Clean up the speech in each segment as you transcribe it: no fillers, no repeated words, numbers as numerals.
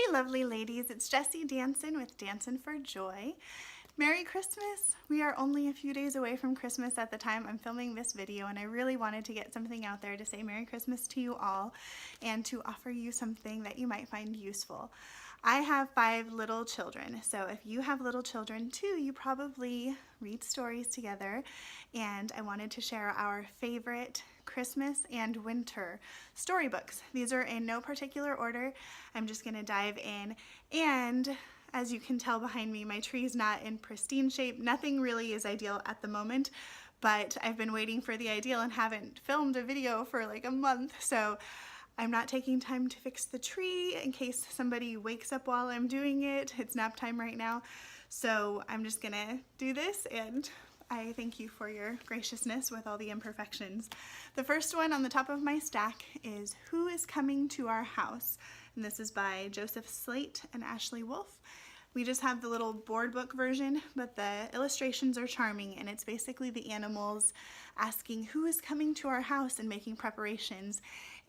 Howdy, lovely ladies. It's Jessie Danson with Danson for Joy. Merry Christmas. We are only a few days away from Christmas at the time I'm filming this video, and I really wanted to get something out there to say Merry Christmas to you all and to offer you something that you might find useful. I have 5 little children, so if you have little children too, you probably read stories together, and I wanted to share our favorite Christmas and winter storybooks. These are in no particular order. I'm just going to dive in, and as you can tell behind me, my tree's not in pristine shape. Nothing really is ideal at the moment, but I've been waiting for the ideal and haven't filmed a video for like a month, so I'm not taking time to fix the tree in case somebody wakes up while I'm doing it. It's nap time right now, so I'm just gonna do this, and I thank you for your graciousness with all the imperfections. The first one on the top of my stack is Who is Coming to Our House? And this is by Joseph Slate and Ashley Wolf. We just have the little board book version, but the illustrations are charming, and it's basically the animals asking who is coming to our house and making preparations.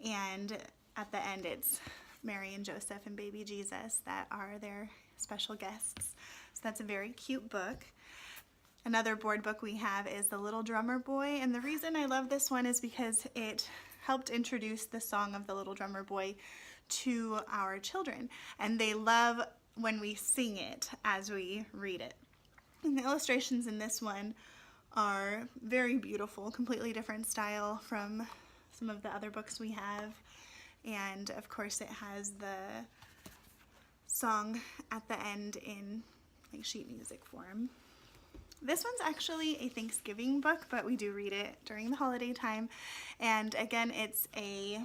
And at the end, it's Mary and Joseph and baby Jesus that are their special guests. So that's a very cute book. Another board book we have is The Little Drummer Boy, and the reason I love this one is because it helped introduce the song of the Little Drummer Boy to our children, and they love when we sing it as we read it. And the illustrations in this one are very beautiful, completely different style from some of the other books we have, and of course it has the song at the end in like sheet music form. This one's actually a Thanksgiving book, but we do read it during the holiday time, and again it's a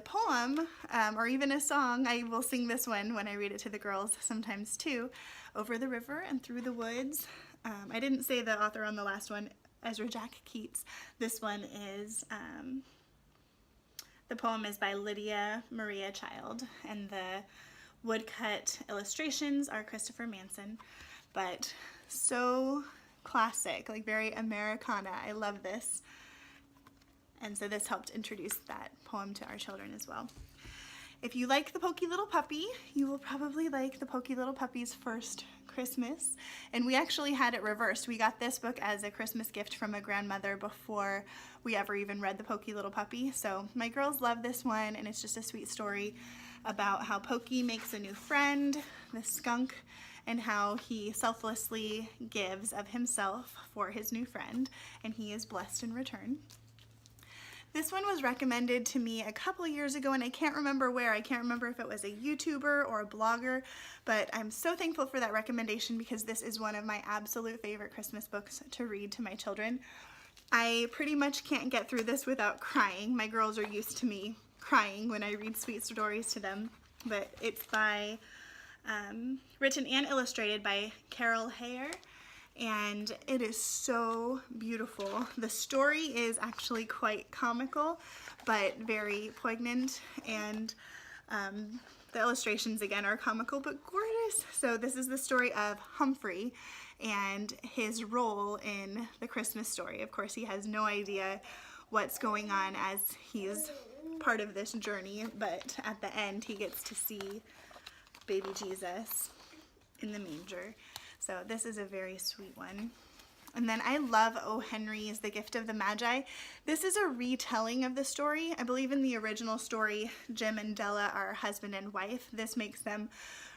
poem or even a song. I will sing this one when I read it to the girls sometimes too. Over the River and Through the Woods. I didn't say the author on the last one, Ezra Jack Keats. This one is, the poem is by Lydia Maria Child, and the woodcut illustrations are Christopher Manson, but so classic, like very Americana. I love this. And so this helped introduce that poem to our children as well. If you like the Pokey Little Puppy, you will probably like the Pokey Little Puppy's First Christmas. And we actually had it reversed. We got this book as a Christmas gift from a grandmother before we ever even read the Pokey Little Puppy. So my girls love this one, and it's just a sweet story about how Pokey makes a new friend, the skunk, and how he selflessly gives of himself for his new friend, and he is blessed in return. This one was recommended to me a couple of years ago, and I can't remember where. I can't remember if it was a YouTuber or a blogger, but I'm so thankful for that recommendation because this is one of my absolute favorite Christmas books to read to my children. I pretty much can't get through this without crying. My girls are used to me crying when I read sweet stories to them, but it's by written and illustrated by Carol Hare, and it is so beautiful. The story is actually quite comical, but very poignant, and the illustrations again are comical but gorgeous. So this is the story of Humphrey and his role in the Christmas story. Of course, he has no idea what's going on as he's part of this journey, but at the end he gets to see baby Jesus in the manger. So this is a very sweet one. And then I love O. Henry's The Gift of the Magi. This is a retelling of the story. I believe in the original story, Jim and Della are husband and wife. This makes them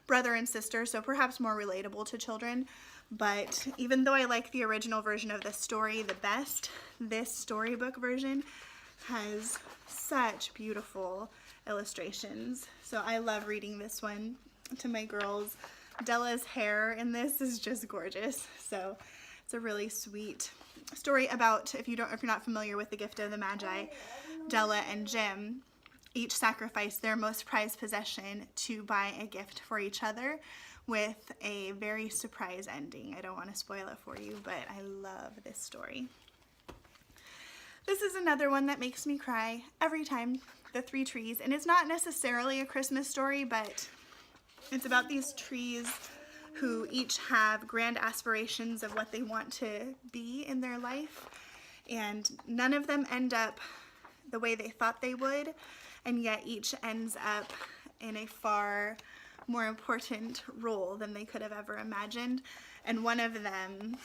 brother and sister, so perhaps more relatable to children. But even though I like the original version of the story the best, this storybook version has such beautiful illustrations. So I love reading this one to my girls. Della's hair in this is just gorgeous. So it's a really sweet story about, if you're not familiar with The Gift of the Magi, Della and Jim each sacrifice their most prized possession to buy a gift for each other with a very surprise ending. I don't want to spoil it for you, but I love this story. This is another one that makes me cry every time, The Three Trees, and it's not necessarily a Christmas story, but it's about these trees who each have grand aspirations of what they want to be in their life, and none of them end up the way they thought they would, and yet each ends up in a far more important role than they could have ever imagined. And one of them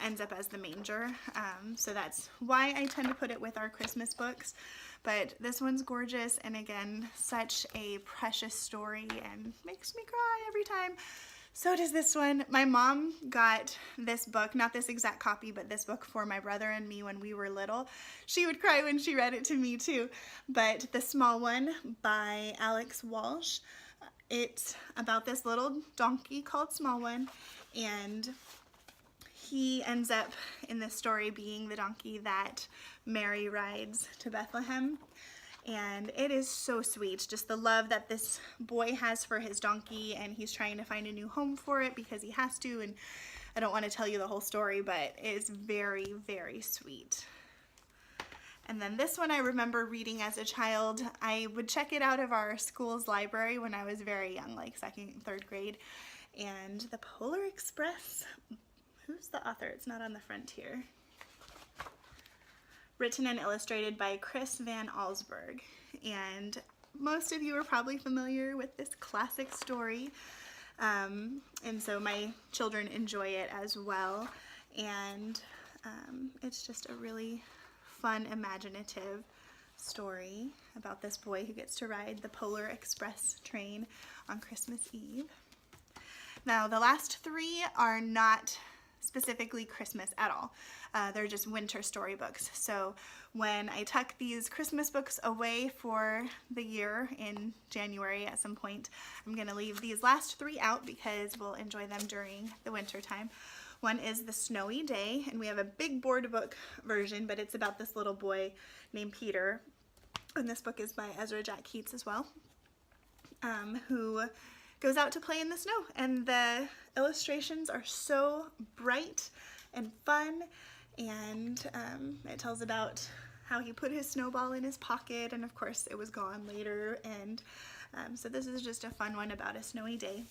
ends up as the manger. So that's why I tend to put it with our Christmas books. But this one's gorgeous, and again, such a precious story and makes me cry every time. So does this one. My mom got this book, not this exact copy, but this book for my brother and me when we were little. She would cry when she read it to me too. But the small one by Alex Walsh, it's about this little donkey called Small One, and he ends up in this story being the donkey that Mary rides to Bethlehem. And it is so sweet, just the love that this boy has for his donkey, and he's trying to find a new home for it because he has to, and I don't want to tell you the whole story, but it's very, very sweet. And then this one I remember reading as a child. I would check it out of our school's library when I was very young, like 2nd and 3rd grade. And the Polar Express, who's the author? It's not on the front here. Written and illustrated by Chris Van Allsburg. And most of you are probably familiar with this classic story. And so my children enjoy it as well. And it's just a really fun, imaginative story about this boy who gets to ride the Polar Express train on Christmas Eve. Now, the last 3 are not specifically Christmas at all. They're just winter storybooks. So when I tuck these Christmas books away for the year in January at some point, I'm going to leave these last 3 out because we'll enjoy them during the winter time. One is The Snowy Day, and we have a big board book version, but it's about this little boy named Peter. And this book is by Ezra Jack Keats as well, who goes out to play in the snow. And the illustrations are so bright and fun, and it tells about how he put his snowball in his pocket, and of course it was gone later. And so this is just a fun one about a snowy day.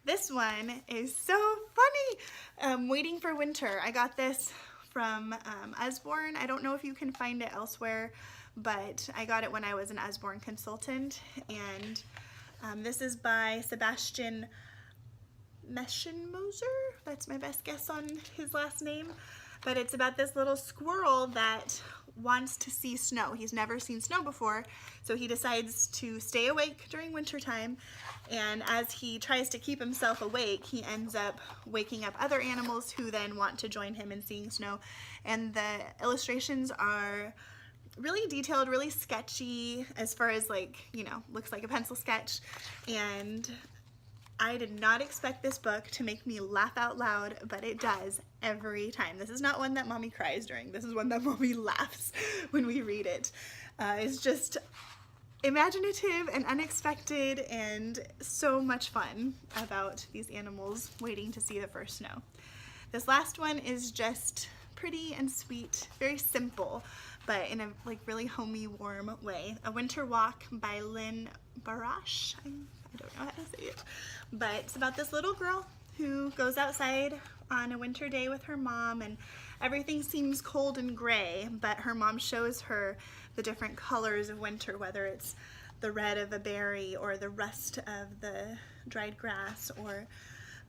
This one is so funny. Waiting for Winter. I got this from Usborne. I don't know if you can find it elsewhere, but I got it when I was an Usborne consultant. And this is by Sebastian Meschenmoser. That's my best guess on his last name. But it's about this little squirrel that wants to see snow. He's never seen snow before, so he decides to stay awake during wintertime. And as he tries to keep himself awake, he ends up waking up other animals who then want to join him in seeing snow. And the illustrations are really detailed, really sketchy as far as, like, you know, looks like a pencil sketch. And I did not expect this book to make me laugh out loud, but it does every time. This is not one that Mommy cries during. This is one that Mommy laughs when we read it. It's just imaginative and unexpected and so much fun about these animals waiting to see the first snow. This last one is just pretty and sweet, very simple, but in a like really homey, warm way. A Winter Walk by Lynn Barash. I don't know how to say it, but it's about this little girl who goes outside on a winter day with her mom, and everything seems cold and gray, but her mom shows her the different colors of winter, whether it's the red of a berry or the rust of the dried grass or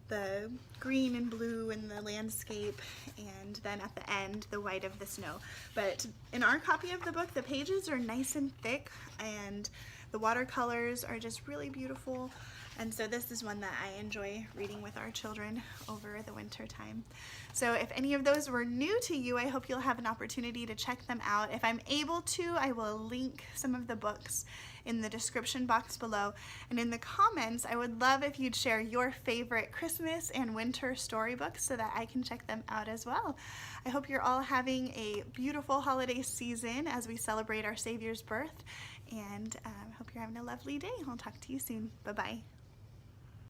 the green and blue in the landscape, and then at the end the white of the snow. But in our copy of the book, the pages are nice and thick and the watercolors are just really beautiful, and so this is one that I enjoy reading with our children over the winter time. So if any of those were new to you, I hope you'll have an opportunity to check them out. If I'm able to, I will link some of the books in the description box below, and in the comments I would love if you'd share your favorite Christmas and winter storybooks so that I can check them out as well. I hope you're all having a beautiful holiday season as we celebrate our Savior's birth, and I hope you're having a lovely day. I'll talk to you soon. Bye-bye.